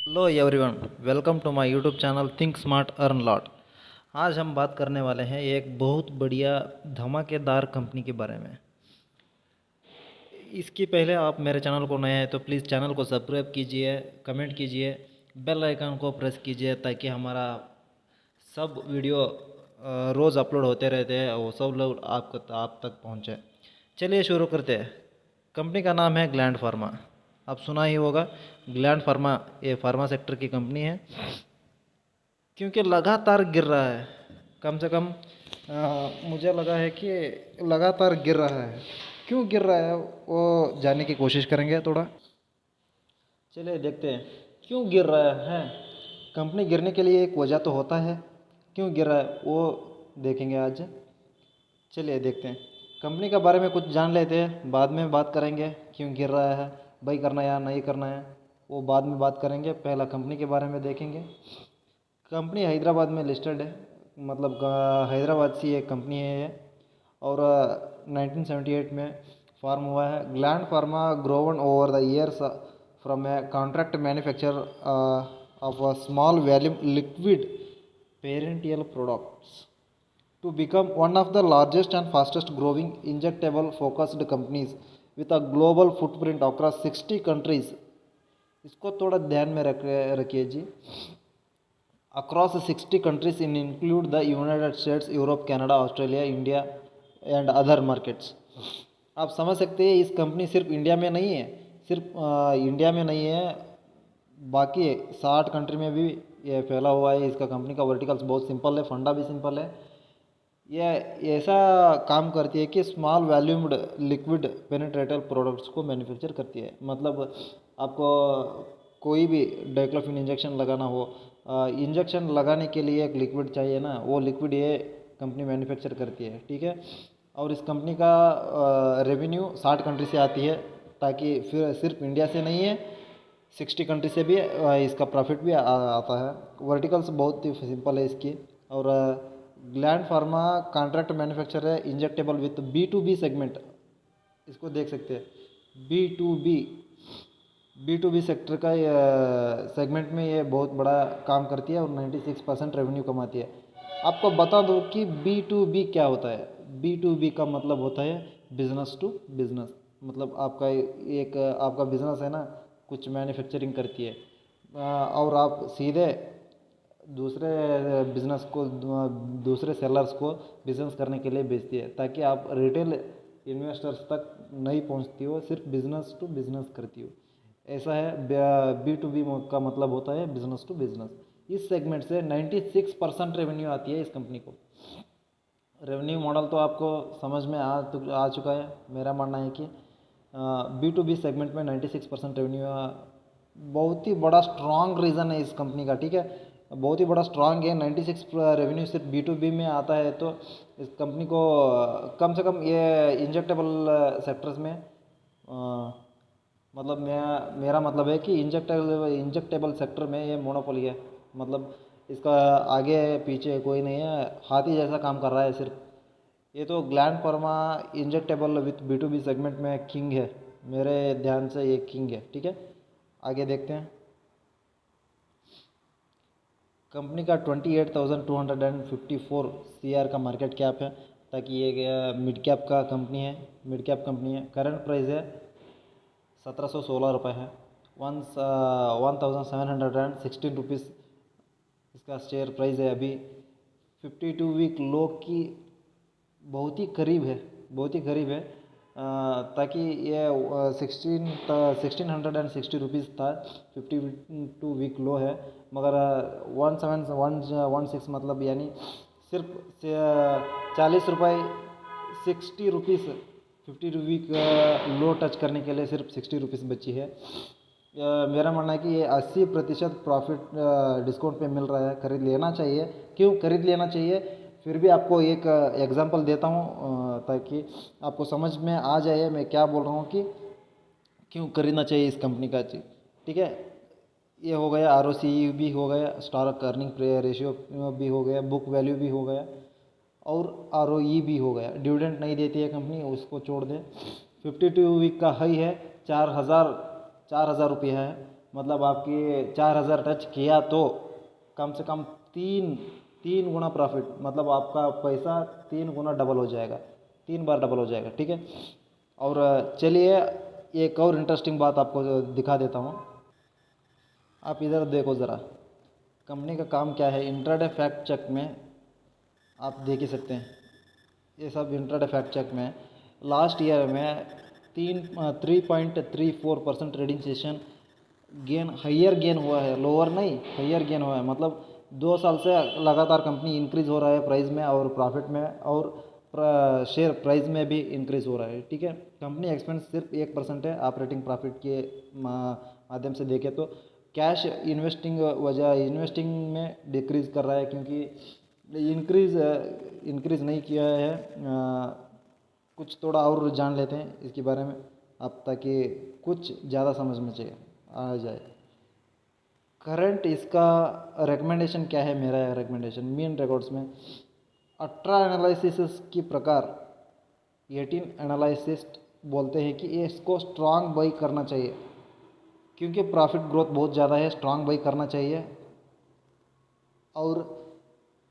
Hello everyone, welcome to my YouTube channel think smart earn lot. आज हम बात करने वाले हैं एक बहुत बढ़िया धमाकेदार कंपनी के बारे में। इसके पहले आप मेरे चैनल को नए हैं तो प्लीज़ चैनल को सब्सक्राइब कीजिए, कमेंट कीजिए, बेल आइकन को प्रेस कीजिए ताकि हमारा सब वीडियो रोज़ अपलोड होते रहते हैं, वो सब लोग आप तक पहुँचे। चलिए शुरू करते हैं। कंपनी का नाम है ग्लैंड फार्मा। आप सुना ही होगा, ग्लैंड फार्मा ये फार्मा सेक्टर की कंपनी है। क्योंकि लगातार गिर रहा है, कम से कम मुझे लगा है कि लगातार गिर रहा है। क्यों गिर रहा है वो जानने की कोशिश करेंगे थोड़ा। चलिए देखते हैं क्यों गिर रहा है। कंपनी गिरने के लिए एक वजह तो होता है, क्यों गिर रहा है वो देखेंगे आज। चलिए देखते हैं, कंपनी के बारे में कुछ जान लेते हैं, बाद में बात करेंगे क्यों गिर रहा है, भाई करना है या नहीं करना है वो बाद में बात करेंगे। पहला कंपनी के बारे में देखेंगे। कंपनी हैदराबाद में लिस्टेड है, मतलब हैदराबाद से एक कंपनी है ये। और 1978 में फॉर्म हुआ है। Gland Pharma grown over the years from a contract manufacture of a small volume liquid parenteral products to become one of the largest and fastest growing injectable focused companies with a global footprint across 60 countries। इसको थोड़ा ध्यान में रखिए जी। across 60 countries in include the United States, Europe, Canada, Australia, India and other markets। आप समझ सकते हैं इस कंपनी सिर्फ इंडिया में नहीं है, सिर्फ इंडिया में नहीं है, बाकी 60 कंट्री में भी ये फैला हुआ है। इसका कंपनी का वर्टिकल्स बहुत सिंपल है, फंडा भी सिंपल है। यह ऐसा काम करती है कि स्मॉल वॉल्यूम्ड लिक्विड पेनिट्रेटल प्रोडक्ट्स को मैन्युफैक्चर करती है। मतलब आपको कोई भी डाइक्लोफिन इंजेक्शन लगाना हो, इंजेक्शन लगाने के लिए एक लिक्विड चाहिए ना, वो लिक्विड ये कंपनी मैन्युफैक्चर करती है, ठीक है। और इस कंपनी का रेवेन्यू 60 कंट्री से आती है, ताकि फिर सिर्फ इंडिया से नहीं है, 60 कंट्री से भी इसका प्रॉफिट भी आता है। वर्टिकल्स बहुत ही सिंपल है इसकी। और ग्लैंड फार्मा कॉन्ट्रैक्ट मैन्युफैक्चर है इंजेक्टेबल विथ B2B सेगमेंट। इसको देख सकते हैं, बी टू बी सेक्टर का सेगमेंट में ये बहुत बड़ा काम करती है और 96% रेवेन्यू कमाती है। आपको बता दो कि B2B क्या होता है। B2B का मतलब होता है बिजनेस टू बिजनेस। मतलब आपका बिजनेस है ना, कुछ मैन्युफैक्चरिंग करती है, और आप सीधे दूसरे बिजनेस को दूसरे सेलर्स को बिजनेस करने के लिए बेचती है, ताकि आप रिटेल इन्वेस्टर्स तक नहीं पहुंचती हो, सिर्फ बिजनेस टू बिजनेस करती हो। ऐसा है, B2B का मतलब होता है बिजनेस टू बिजनेस। इस सेगमेंट से 96% रेवेन्यू आती है इस कंपनी को। रेवेन्यू मॉडल तो आपको समझ में आ चुका है। मेरा मानना है कि B2B सेगमेंट में 96% रेवेन्यू बहुत ही बड़ा स्ट्रांग रीज़न है इस कंपनी का, ठीक है। बहुत ही बड़ा स्ट्रांग है। 96 रेवेन्यू सिर्फ B2B में आता है, तो इस कंपनी को कम से कम ये इंजेक्टेबल सेक्टर्स में मतलब मेरा मतलब है कि इंजेक्टेबल सेक्टर में ये मोनोपोली है। मतलब इसका आगे पीछे कोई नहीं है, हाथी जैसा काम कर रहा है सिर्फ। ये तो gland pharma injectable with B2B segment में किंग है, मेरे ध्यान से ये किंग है, ठीक है। आगे देखते हैं। कंपनी का 28,254 CR का मार्केट कैप है, ताकि ये मिड कैप का कंपनी है, मिड कैप कंपनी है। करंट प्राइस है 1716 रुपये है, 1716 रुपीज़ इसका शेयर प्राइस है अभी। 52 वीक लो की बहुत ही करीब है, बहुत ही करीब है। ताकि ये 1660 रुपीज़ था, 52 वीक लो है। मगर 1716 मतलब यानी सिर्फ 40 रुपये, 60 रुपीज़ 52 वीक लो टच करने के लिए सिर्फ 60 रुपीज़ बची है। मेरा मानना है कि ये 80% प्रॉफिट डिस्काउंट पे मिल रहा है, खरीद लेना चाहिए। क्यों खरीद लेना चाहिए, फिर भी आपको एक एग्जांपल देता हूँ, ताकि आपको समझ में आ जाए मैं क्या बोल रहा हूँ कि क्यों खरीदना चाहिए इस कंपनी का चीज़, ठीक है। ये हो गया, ROCE भी हो गया, स्टॉक अर्निंग रेशियो भी हो गया, बुक वैल्यू भी हो गया, और ROE भी हो गया। डिविडेंड नहीं देती है कंपनी, उसको छोड़ दें। 52 वीक का हाई है 4,000 रुपये है, मतलब आपकी 4,000 टच किया तो कम से कम तीन तीन गुना प्रॉफिट, मतलब आपका पैसा 3 गुना डबल हो जाएगा, 3 बार डबल हो जाएगा, ठीक है। और चलिए एक और इंटरेस्टिंग बात आपको दिखा देता हूँ। आप इधर देखो ज़रा, कंपनी का काम क्या है। इंट्राडे फैक्ट चेक में आप देख ही सकते हैं, ये सब इंट्राडे फैक्ट चेक में लास्ट ईयर में 3.34% trading session gain, higher gain हुआ है, लोअर नहीं हाइयर गेन हुआ है। मतलब 2 साल से लगातार कंपनी इंक्रीज़ हो रहा है प्राइस में और प्रॉफिट में, और शेयर प्राइस में भी इंक्रीज़ हो रहा है, ठीक है। कंपनी एक्सपेंस सिर्फ 1% है ऑपरेटिंग प्रॉफिट के माध्यम से देखें तो। कैश इन्वेस्टिंग में डिक्रीज़ कर रहा है, क्योंकि इंक्रीज़ नहीं किया है। कुछ थोड़ा और जान लेते हैं इसके बारे में आप, ताकि कुछ ज़्यादा समझ में आ जाए। करंट इसका रिकमेंडेशन क्या है, मेरा रिकमेंडेशन मीन रिकॉर्ड्स में 18 एनालिसिस की प्रकार 18 एनालिसिस्ट बोलते हैं कि ये इसको स्ट्रांग बाई करना चाहिए, क्योंकि प्रॉफिट ग्रोथ बहुत ज़्यादा है, स्ट्रांग बाई करना चाहिए। और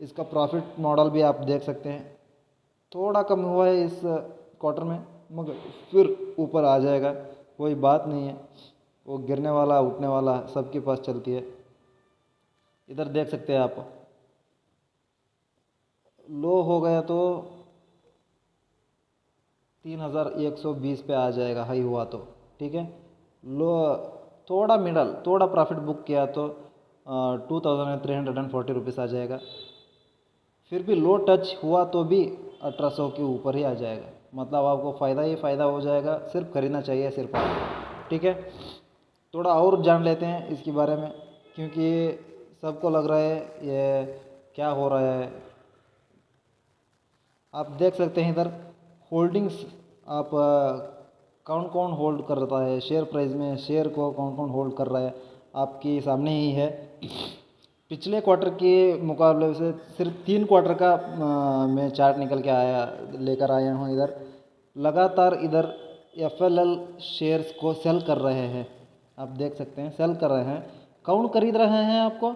इसका प्रॉफिट मॉडल भी आप देख सकते हैं, थोड़ा कम हुआ है इस क्वार्टर में, मगर फिर ऊपर आ जाएगा, कोई बात नहीं है। वो गिरने वाला उठने वाला सबके पास चलती है। इधर देख सकते हैं आप, लो हो गया तो 3,120 पे आ जाएगा, हाई हुआ तो, ठीक है। लो थोड़ा मिडल, थोड़ा प्रॉफिट बुक किया तो 2,340 रुपीज़ आ जाएगा। फिर भी लो टच हुआ तो भी 1,800 के ऊपर ही आ जाएगा। मतलब आपको फ़ायदा ही फ़ायदा हो जाएगा, सिर्फ खरीदना चाहिए सिर्फ आप, ठीक है। थोड़ा और जान लेते हैं इसके बारे में, क्योंकि सबको लग रहा है ये क्या हो रहा है। आप देख सकते हैं इधर होल्डिंग्स, आप कौन कौन होल्ड कर रहा है शेयर प्राइस में, शेयर को कौन कौन होल्ड कर रहा है आपके सामने ही है। पिछले क्वार्टर के मुकाबले से सिर्फ 3 क्वार्टर का मैं चार्ट निकल के लेकर आया हूँ। इधर लगातार इधर FLL शेयर्स को सेल कर रहे हैं, आप देख सकते हैं सेल कर रहे हैं। कौन खरीद रहे हैं आपको,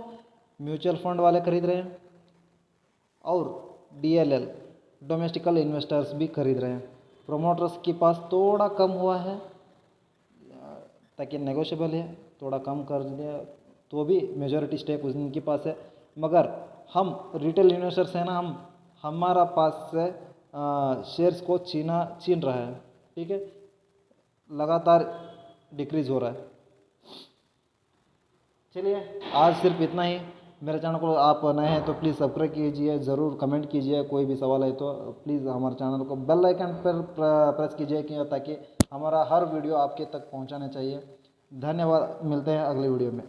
म्यूचुअल फंड वाले खरीद रहे हैं, और DLL डोमेस्टिकल इन्वेस्टर्स भी खरीद रहे हैं। प्रोमोटर्स के पास थोड़ा कम हुआ है, ताकि नेगोशिएबल है, थोड़ा कम कर दिया तो भी मेजॉरिटी स्टेक उनके पास है। मगर हम रिटेल इन्वेस्टर्स हैं ना, हमारा पास से शेयर्स को छीन रहा है, ठीक है। लगातार डिक्रीज़ हो रहा है। चलिए आज सिर्फ इतना ही। मेरे चैनल को आप नए हैं तो प्लीज़ सब्सक्राइब कीजिए, ज़रूर कमेंट कीजिए, कोई भी सवाल है तो प्लीज़ हमारे चैनल को बेल आइकन पर प्रेस कीजिए, कि ताकि हमारा हर वीडियो आपके तक पहुंचाना चाहिए। धन्यवाद, मिलते हैं अगले वीडियो में।